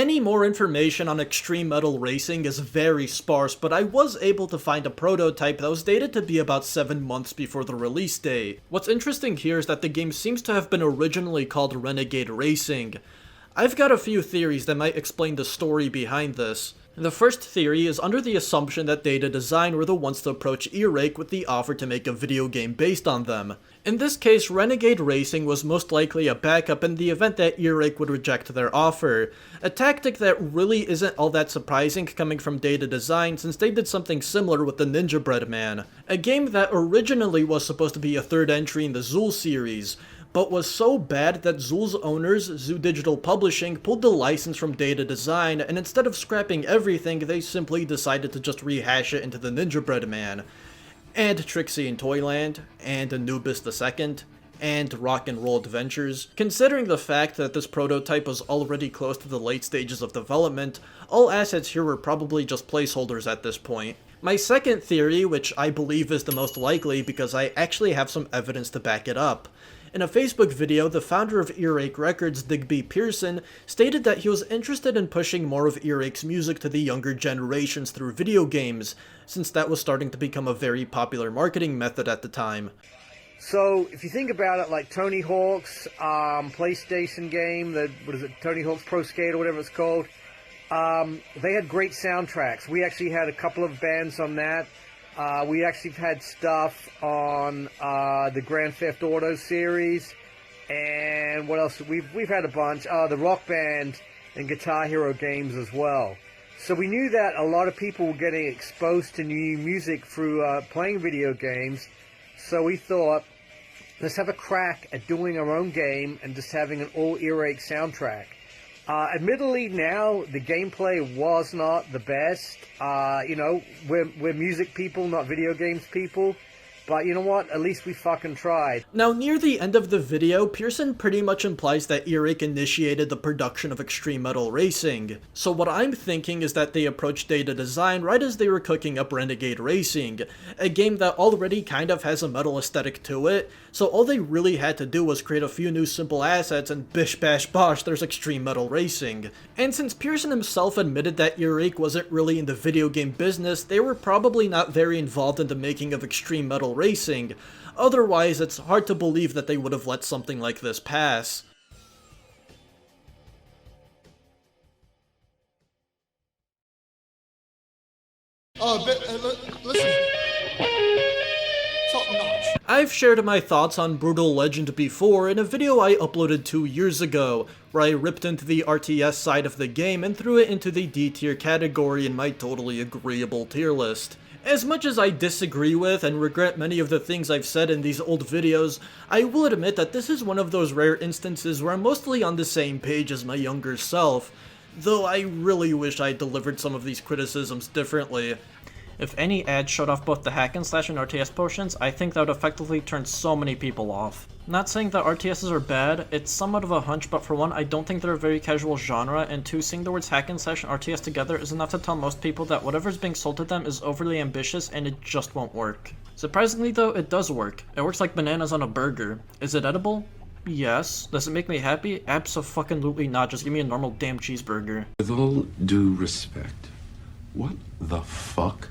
Any more information on extreme metal racing is very sparse, but I was able to find a prototype that was dated to be about 7 months before the release date. What's interesting here is that the game seems to have been originally called Renegade Racing. I've got a few theories that might explain the story behind this. The first theory is under the assumption that Data Design were the ones to approach Earache with the offer to make a video game based on them. In this case, Renegade Racing was most likely a backup in the event that Earache would reject their offer. A tactic that really isn't all that surprising coming from Data Design since they did something similar with the Ninja Bread Man, a game that originally was supposed to be a third entry in the 𝙊𝙐𝙏𝙍𝙊 series, but was so bad that 𝙊's owners, 𝙊 Digital Publishing, pulled the license from Data Design, and instead of scrapping everything, they simply decided to just rehash it into the Ninja Bread Man, and Trixie in Toyland, and Anubis II, and Rock and Roll Adventures. Considering the fact that this prototype was already close to the late stages of development, all assets here were probably just placeholders at this point. My second theory, which I believe is the most likely because I actually have some evidence to back it up. In a Facebook video, the founder of Earache Records, Digby Pearson, stated that he was interested in pushing more of Earache's music to the younger generations through video games, since that was starting to become a very popular marketing method at the time. So, if you think about it, like Tony Hawk's PlayStation game, Tony Hawk's Pro Skate or whatever it's called, they had great soundtracks. We actually had a couple of bands on that. We actually had stuff on the Grand Theft Auto series, and what else? We've had a bunch. The Rock Band and Guitar Hero games as well. So we knew that a lot of people were getting exposed to new music through playing video games. So we thought, let's have a crack at doing our own game and just having an all Earache soundtrack. Admittedly, now the gameplay was not the best. You know, we're music people, not video games people. But you know what? At least we fucking tried. Now, near the end of the video, Pearson pretty much implies that Earache initiated the production of Extreme Metal Racing. So what I'm thinking is that they approached Data Design right as they were cooking up Renegade Racing, a game that already kind of has a metal aesthetic to it, so all they really had to do was create a few new simple assets and bish bash bosh, there's Extreme Metal Racing. And since Pearson himself admitted that Earache wasn't really in the video game business, they were probably not very involved in the making of Extreme Metal Racing. Otherwise, it's hard to believe that they would have let something like this pass. Listen. Top notch. I've shared my thoughts on Brutal Legend before in a video I uploaded 2 years ago, where I ripped into the RTS side of the game and threw it into the D tier category in my totally agreeable tier list. As much as I disagree with and regret many of the things I've said in these old videos, I will admit that this is one of those rare instances where I'm mostly on the same page as my younger self, though I really wish I delivered some of these criticisms differently. If any ads showed off both the hack and slash and RTS potions, I think that would effectively turn so many people off. Not saying that RTSs are bad, it's somewhat of a hunch, but for one, I don't think they're a very casual genre, and two, seeing the words hack and slash and RTS together is enough to tell most people that whatever's being sold to them is overly ambitious and it just won't work. Surprisingly though, it does work. It works like bananas on a burger. Is it edible? Yes. Does it make me happy? Abso-fucking-lutely not, just give me a normal damn cheeseburger. With all due respect, what the fuck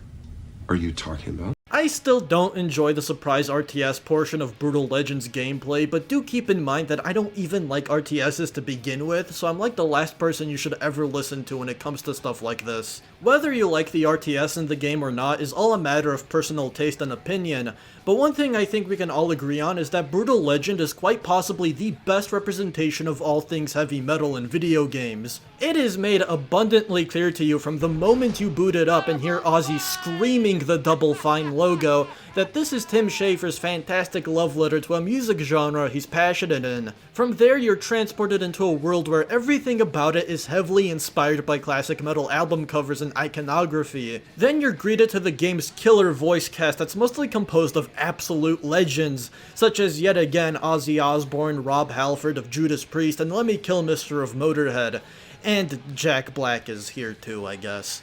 are you talking about? I still don't enjoy the surprise RTS portion of Brutal Legend's gameplay, but do keep in mind that I don't even like RTSs to begin with, so I'm like the last person you should ever listen to when it comes to stuff like this. Whether you like the RTS in the game or not is all a matter of personal taste and opinion, but one thing I think we can all agree on is that Brutal Legend is quite possibly the best representation of all things heavy metal in video games. It is made abundantly clear to you from the moment you boot it up and hear Ozzy screaming the Double Fine logo that this is Tim Schafer's fantastic love letter to a music genre he's passionate in. From there, you're transported into a world where everything about it is heavily inspired by classic metal album covers and iconography. Then you're greeted to the game's killer voice cast that's mostly composed of absolute legends, such as yet again Ozzy Osbourne, Rob Halford of Judas Priest, and Lemmy Kilmister of Motorhead. And Jack Black is here too, I guess.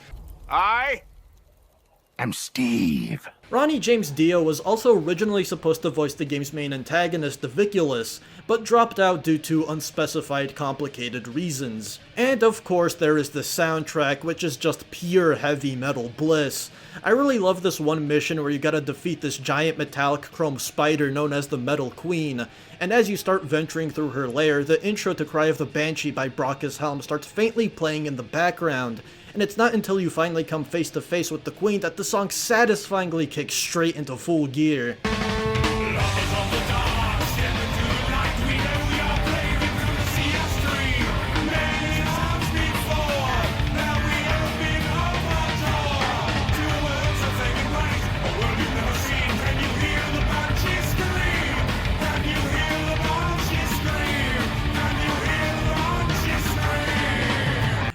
I am Steve. Ronnie James Dio was also originally supposed to voice the game's main antagonist, the 𝙊𝙐𝙏𝙍𝙊, but dropped out due to unspecified complicated reasons. And of course there is the soundtrack, which is just pure heavy metal bliss. I really love this one mission where you gotta defeat this giant metallic chrome spider known as the Metal Queen, and as you start venturing through her lair, the intro to Cry of the Banshee by 𝙊𝙏𝙍𝙊 starts faintly playing in the background, and it's not until you finally come face to face with the Queen that the song satisfyingly kicks straight into full gear.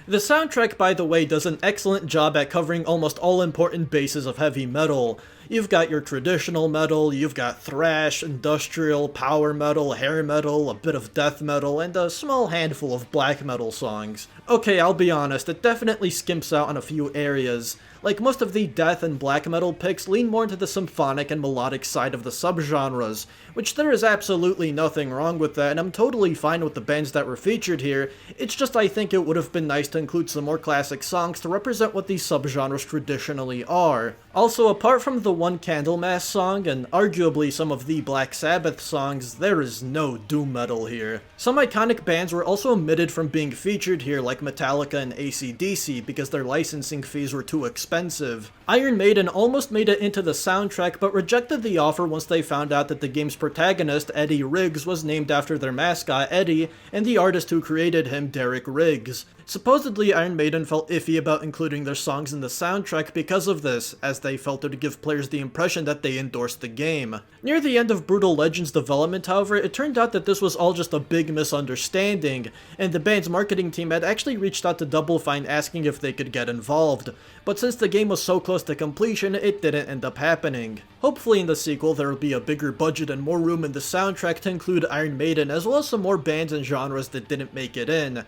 The soundtrack, by the way, does an excellent job at covering almost all important bases of heavy metal. You've got your traditional metal, you've got thrash, industrial, power metal, hair metal, a bit of death metal, and a small handful of black metal songs. Okay, I'll be honest, it definitely skimps out on a few areas. Like most of the death and black metal picks lean more into the symphonic and melodic side of the subgenres, which there is absolutely nothing wrong with that, and I'm totally fine with the bands that were featured here. It's just I think it would have been nice to include some more classic songs to represent what these subgenres traditionally are. Also, apart from the one Candlemass song, and arguably some of the Black Sabbath songs, there is no doom metal here. Some iconic bands were also omitted from being featured here, like Metallica and AC/DC, because their licensing fees were too expensive. Iron Maiden almost made it into the soundtrack, but rejected the offer once they found out that the game's protagonist, Eddie Riggs, was named after their mascot, Eddie, and the artist who created him, Derek Riggs. Supposedly, Iron Maiden felt iffy about including their songs in the soundtrack because of this, as they felt it would give players the impression that they endorsed the game. Near the end of Brutal Legend's development, however, it turned out that this was all just a big misunderstanding, and the band's marketing team had actually reached out to Double Fine asking if they could get involved. But since the game was so close to completion, it didn't end up happening. Hopefully in the sequel there will be a bigger budget and more room in the soundtrack to include Iron Maiden, as well as some more bands and genres that didn't make it in.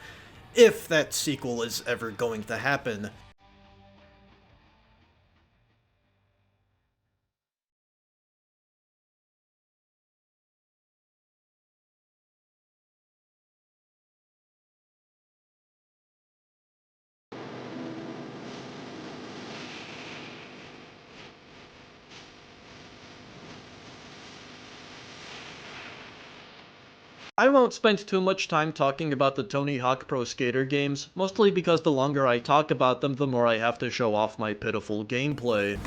If that sequel is ever going to happen. I won't spend too much time talking about the Tony Hawk Pro Skater games, mostly because the longer I talk about them, the more I have to show off my pitiful gameplay.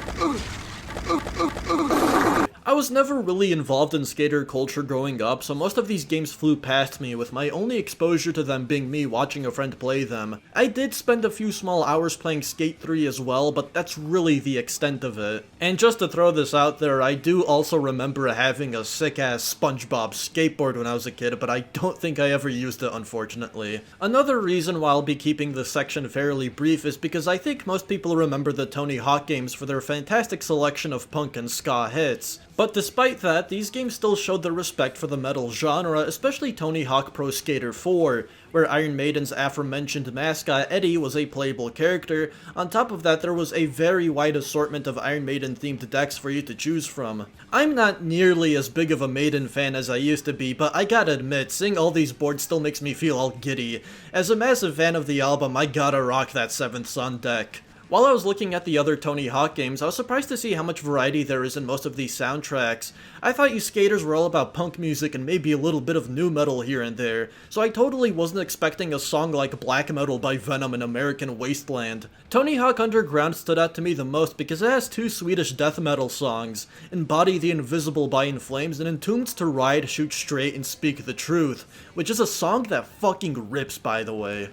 I was never really involved in skater culture growing up, so most of these games flew past me, with my only exposure to them being me watching a friend play them. I did spend a few small hours playing Skate 3 as well, but that's really the extent of it. And just to throw this out there, I do also remember having a sick-ass SpongeBob skateboard when I was a kid, but I don't think I ever used it, unfortunately. Another reason why I'll be keeping this section fairly brief is because I think most people remember the Tony Hawk games for their fantastic selection of punk and ska hits. But despite that, these games still showed their respect for the metal genre, especially Tony Hawk Pro Skater 4, where Iron Maiden's aforementioned mascot Eddie was a playable character. On top of that, there was a very wide assortment of Iron Maiden themed decks for you to choose from. I'm not nearly as big of a Maiden fan as I used to be, but I gotta admit, seeing all these boards still makes me feel all giddy. As a massive fan of the album, I gotta rock that Seventh Son deck. While I was looking at the other Tony Hawk games, I was surprised to see how much variety there is in most of these soundtracks. I thought you skaters were all about punk music and maybe a little bit of nu metal here and there, so I totally wasn't expecting a song like Black Metal by Venom and American Wasteland. Tony Hawk Underground stood out to me the most because it has two Swedish death metal songs, Embody the Invisible by In Flames and Entombed to Ride, Shoot Straight, and Speak the Truth, which is a song that fucking rips, by the way.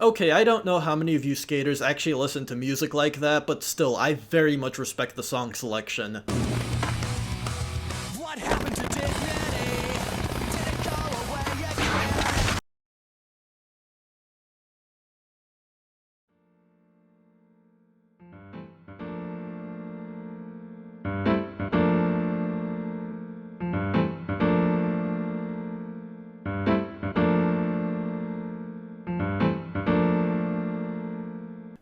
Okay, I don't know how many of you skaters actually listen to music like that, but still, I very much respect the song selection.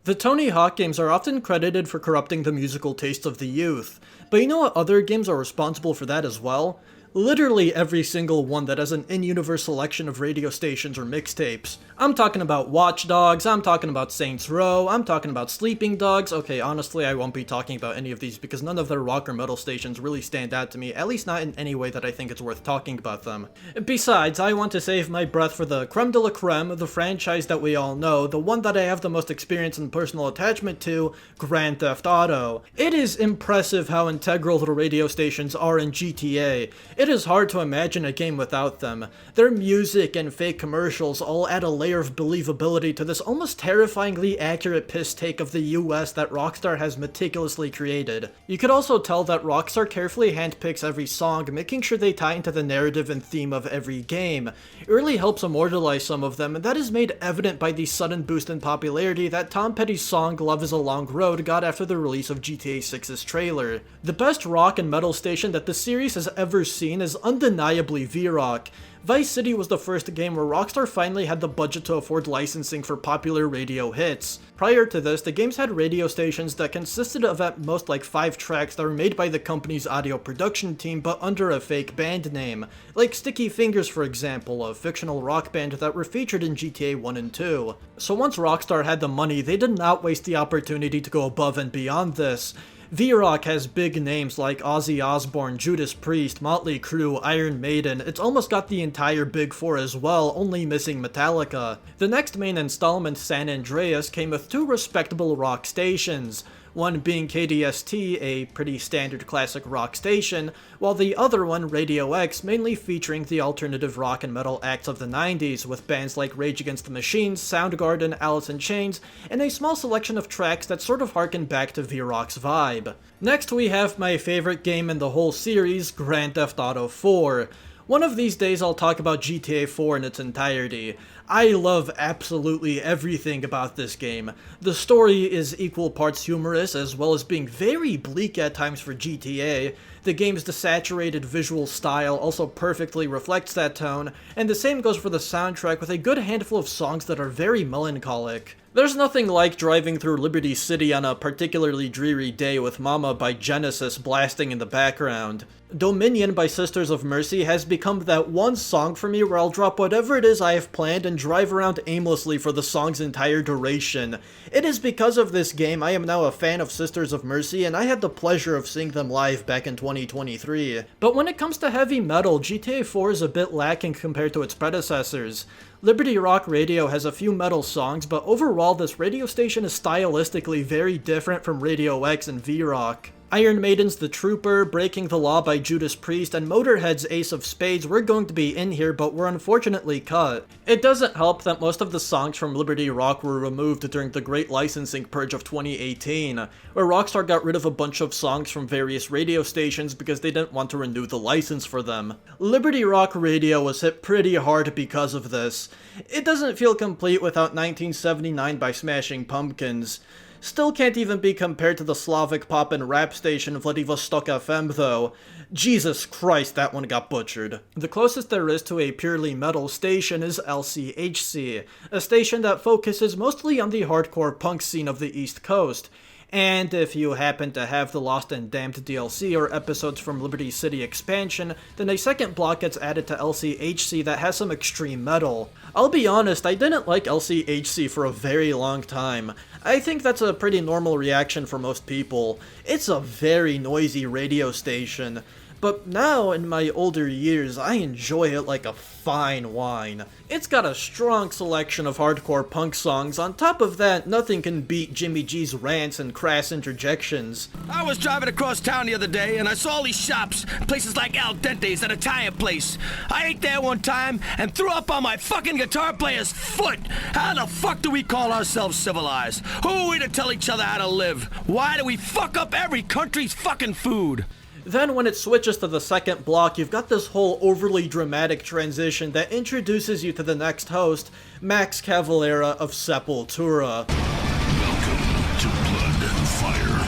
The Tony Hawk games are often credited for corrupting the musical taste of the youth, but you know what other games are responsible for that as well? Literally every single one that has an in-universe selection of radio stations or mixtapes. I'm talking about Watch Dogs, I'm talking about Saints Row, I'm talking about Sleeping Dogs. Okay, honestly, I won't be talking about any of these because none of their rock or metal stations really stand out to me, at least not in any way that I think it's worth talking about them. Besides, I want to save my breath for the creme de la creme, the franchise that we all know, the one that I have the most experience and personal attachment to, Grand Theft Auto. It is impressive how integral the radio stations are in GTA. It is hard to imagine a game without them. Their music and fake commercials all add a layer of believability to this almost terrifyingly accurate piss take of the US that Rockstar has meticulously created. You could also tell that Rockstar carefully handpicks every song, making sure they tie into the narrative and theme of every game. It really helps immortalize some of them, and that is made evident by the sudden boost in popularity that Tom Petty's song Love is a Long Road got after the release of GTA 6's trailer. The best rock and metal station that the series has ever seen is undeniably 𝙊𝙐𝙏𝙍𝙊. Vice City was the first game where Rockstar finally had the budget to afford licensing for popular radio hits. Prior to this, the games had radio stations that consisted of at most like 5 tracks that were made by the company's audio production team but under a fake band name, like Sticky Fingers for example, a fictional rock band that were featured in GTA 1 and 2. So once Rockstar had the money, they did not waste the opportunity to go above and beyond this. 𝙊𝙐𝙏𝙍𝙊 has big names like Ozzy Osbourne, Judas Priest, Motley Crue, Iron Maiden. It's almost got the entire Big Four as well, only missing Metallica. The next main installment, San Andreas, came with 2 respectable rock stations. One being KDST, a pretty standard classic rock station, while the other one, Radio X, mainly featuring the alternative rock and metal acts of the 90s, with bands like Rage Against the Machine, Soundgarden, Alice in Chains, and a small selection of tracks that sort of harken back to 𝙊𝙁𝙗's vibe. Next we have my favorite game in the whole series, Grand Theft Auto 4. One of these days I'll talk about GTA 4 in its entirety. I love absolutely everything about this game. The story is equal parts humorous as well as being very bleak at times for GTA. The game's desaturated visual style also perfectly reflects that tone, and the same goes for the soundtrack with a good handful of songs that are very melancholic. There's nothing like driving through Liberty City on a particularly dreary day with Mama by Genesis blasting in the background. Dominion by Sisters of Mercy has become that one song for me where I'll drop whatever it is I have planned and drive around aimlessly for the song's entire duration. It is because of this game I am now a fan of Sisters of Mercy, and I had the pleasure of seeing them live back in 2023. But when it comes to heavy metal, GTA 4 is a bit lacking compared to its predecessors. Liberty Rock Radio has a few metal songs, but overall this radio station is stylistically very different from Radio X and 𝙊𝙁𝙗𝙍𝙊. Iron Maiden's The Trooper, Breaking the Law by Judas Priest, and Motorhead's Ace of Spades were going to be in here but were unfortunately cut. It doesn't help that most of the songs from Liberty Rock were removed during the Great Licensing Purge of 2018, where Rockstar got rid of a bunch of songs from various radio stations because they didn't want to renew the license for them. Liberty Rock Radio was hit pretty hard because of this. It doesn't feel complete without 1979 by Smashing Pumpkins. Still can't even be compared to the Slavic pop and rap station Vladivostok FM though. Jesus Christ, that one got butchered. The closest there is to a purely metal station is 𝙊𝙐𝙏𝙍𝙊, a station that focuses mostly on the hardcore punk scene of the East Coast. And if you happen to have the Lost and Damned DLC or episodes from Liberty City expansion, then a second block gets added to 𝙊𝙐𝙏𝙍 that has some extreme metal. I'll be honest, I didn't like 𝙊𝙐𝙏𝙍 for a very long time. I think that's a pretty normal reaction for most people. It's a very noisy radio station. But now, in my older years, I enjoy it like a fine wine. It's got a strong selection of hardcore punk songs. On top of that, nothing can beat Jimmy G's rants and crass interjections. I was driving across town the other day and I saw all these shops, places like Al Dente's, an Italian place. I ate there one time and threw up on my fucking guitar player's foot. How the fuck do we call ourselves civilized? Who are we to tell each other how to live? Why do we fuck up every country's fucking food? Then when it switches to the second block, you've got this whole overly dramatic transition that introduces you to the next host, Max Cavalera of Sepultura. Welcome to Blood and Fire,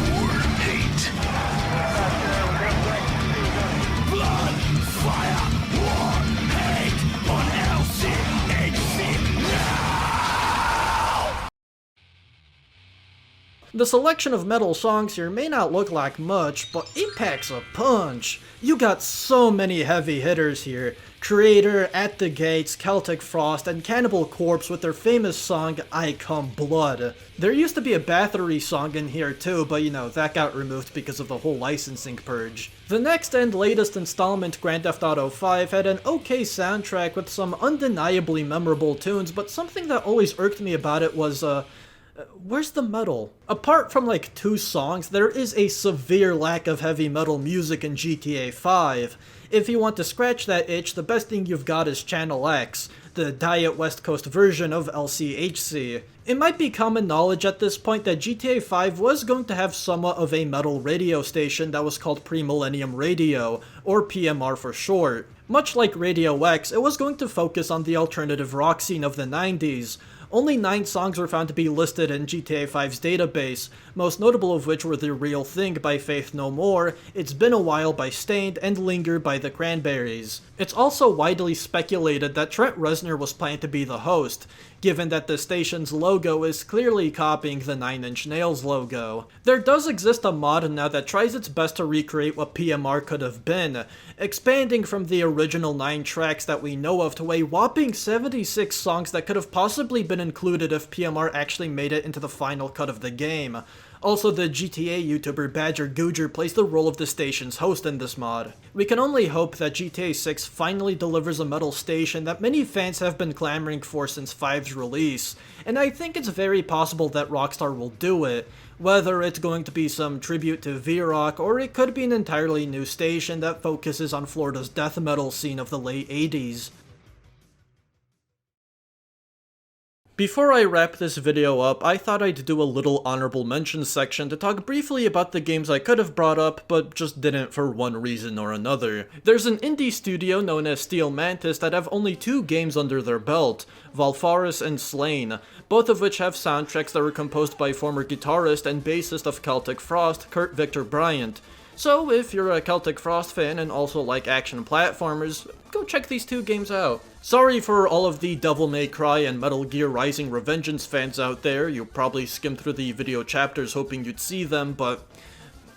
War, Hate. Blood, Fire, War, Hate on 𝙊𝙐𝙏𝙍𝙊 now! The selection of metal songs here may not look like much, but it packs a punch. You got so many heavy hitters here. Creator, At the Gates, Celtic Frost, and Cannibal Corpse with their famous song, I Come Blood. There used to be a Bathory song in here too, but you know, that got removed because of the whole licensing purge. The next and latest installment, Grand Theft Auto 5, had an okay soundtrack with some undeniably memorable tunes, but something that always irked me about it was, where's the metal? Apart from like 2 songs, there is a severe lack of heavy metal music in GTA 5. If you want to scratch that itch, the best thing you've got is Channel X, the Diet West Coast version of 𝙊𝙐𝙏𝙍𝙊. It might be common knowledge at this point that GTA 5 was going to have somewhat of a metal radio station that was called Pre-Millennium Radio, or PMR for short. Much like Radio X, it was going to focus on the alternative rock scene of the 90s. Only 9 songs were found to be listed in GTA 5's database, most notable of which were The Real Thing by Faith No More, It's Been a While by Stained, and Linger by The Cranberries. It's also widely speculated that Trent Reznor was planned to be the host, given that the station's logo is clearly copying the Nine Inch Nails logo. There does exist a mod now that tries its best to recreate what PMR could have been, expanding from the original 9 tracks that we know of to a whopping 76 songs that could have possibly been included if PMR actually made it into the final cut of the game. Also, the GTA YouTuber Badger Googer plays the role of the station's host in this mod. We can only hope that GTA 6 finally delivers a metal station that many fans have been clamoring for since 5's release, and I think it's very possible that Rockstar will do it, whether it's going to be some tribute to Earache, or it could be an entirely new station that focuses on Florida's death metal scene of the late 80s. Before I wrap this video up, I thought I'd do a little honorable mentions section to talk briefly about the games I could have brought up, but just didn't for one reason or another. There's an indie studio known as Steel Mantis that have only 2 games under their belt, Valfaris and Slain, both of which have soundtracks that were composed by former guitarist and bassist of Celtic Frost, Kurt Victor Bryant. So if you're a Celtic Frost fan and also like action platformers, go check these 2 games out. Sorry for all of the Devil May Cry and Metal Gear Rising Revengeance fans out there, you probably skimmed through the video chapters hoping you'd see them, but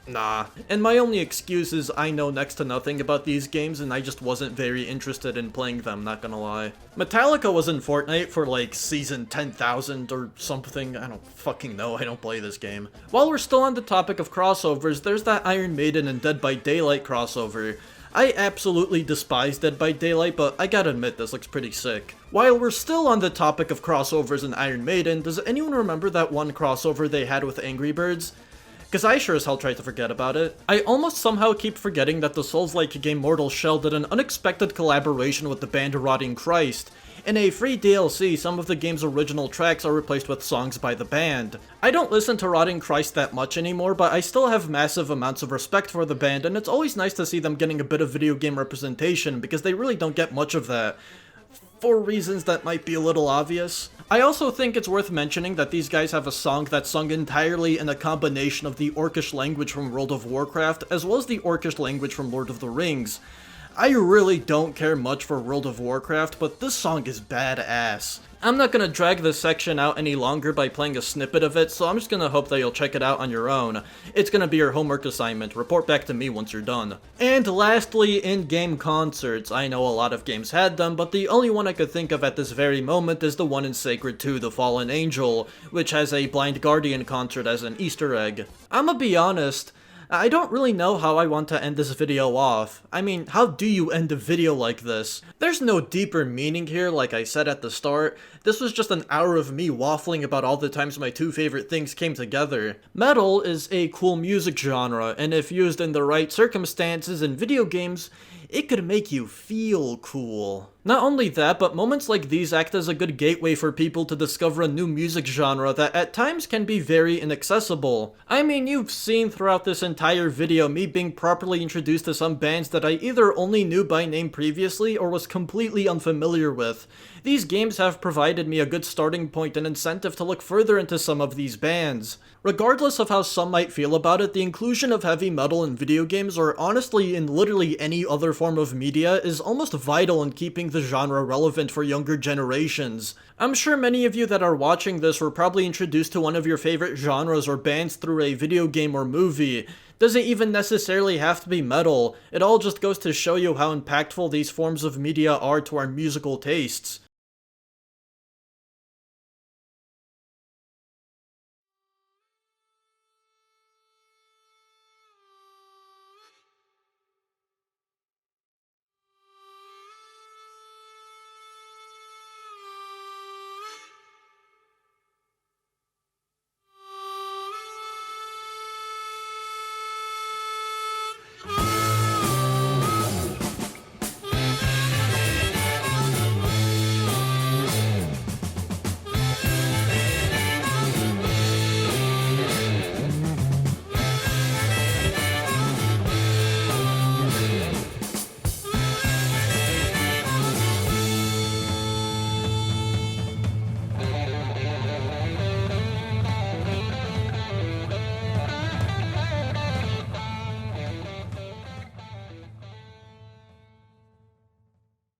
nah. And my only excuse is I know next to nothing about these games and I just wasn't very interested in playing them, not gonna lie. Metallica was in Fortnite for like season 10,000 or something, I don't fucking know, I don't play this game. While we're still on the topic of crossovers, there's that Iron Maiden and Dead by Daylight crossover. I absolutely despise Dead by Daylight, but I gotta admit this looks pretty sick. While we're still on the topic of crossovers in Iron Maiden, does anyone remember that one crossover they had with Angry Birds? Cause I sure as hell tried to forget about it. I almost somehow keep forgetting that the Souls-like game Mortal Shell did an unexpected collaboration with the band Rotting Christ. In a free DLC, some of the game's original tracks are replaced with songs by the band. I don't listen to Rotting Christ that much anymore, but I still have massive amounts of respect for the band, and it's always nice to see them getting a bit of video game representation, because they really don't get much of that. For reasons that might be a little obvious. I also think it's worth mentioning that these guys have a song that's sung entirely in a combination of the Orcish language from World of Warcraft, as well as the Orcish language from Lord of the Rings. I really don't care much for World of Warcraft, but this song is badass. I'm not gonna drag this section out any longer by playing a snippet of it, so I'm just gonna hope that you'll check it out on your own. It's gonna be your homework assignment, report back to me once you're done. And lastly, in-game concerts. I know a lot of games had them, but the only one I could think of at this very moment is the one in Sacred 2, The Fallen Angel, which has a Blind Guardian concert as an Easter egg. I'ma be honest, I don't really know how I want to end this video off. I mean, how do you end a video like this? There's no deeper meaning here, like I said at the start. This was just an hour of me waffling about all the times my 2 favorite things came together. Metal is a cool music genre, and if used in the right circumstances in video games, it could make you feel cool. Not only that, but moments like these act as a good gateway for people to discover a new music genre that at times can be very inaccessible. I mean, you've seen throughout this entire video me being properly introduced to some bands that I either only knew by name previously or was completely unfamiliar with. These games have provided me a good starting point and incentive to look further into some of these bands. Regardless of how some might feel about it, the inclusion of heavy metal in video games, or honestly in literally any other form of media, is almost vital in keeping the genre relevant for younger generations. I'm sure many of you that are watching this were probably introduced to one of your favorite genres or bands through a video game or movie. Doesn't even necessarily have to be metal, it all just goes to show you how impactful these forms of media are to our musical tastes.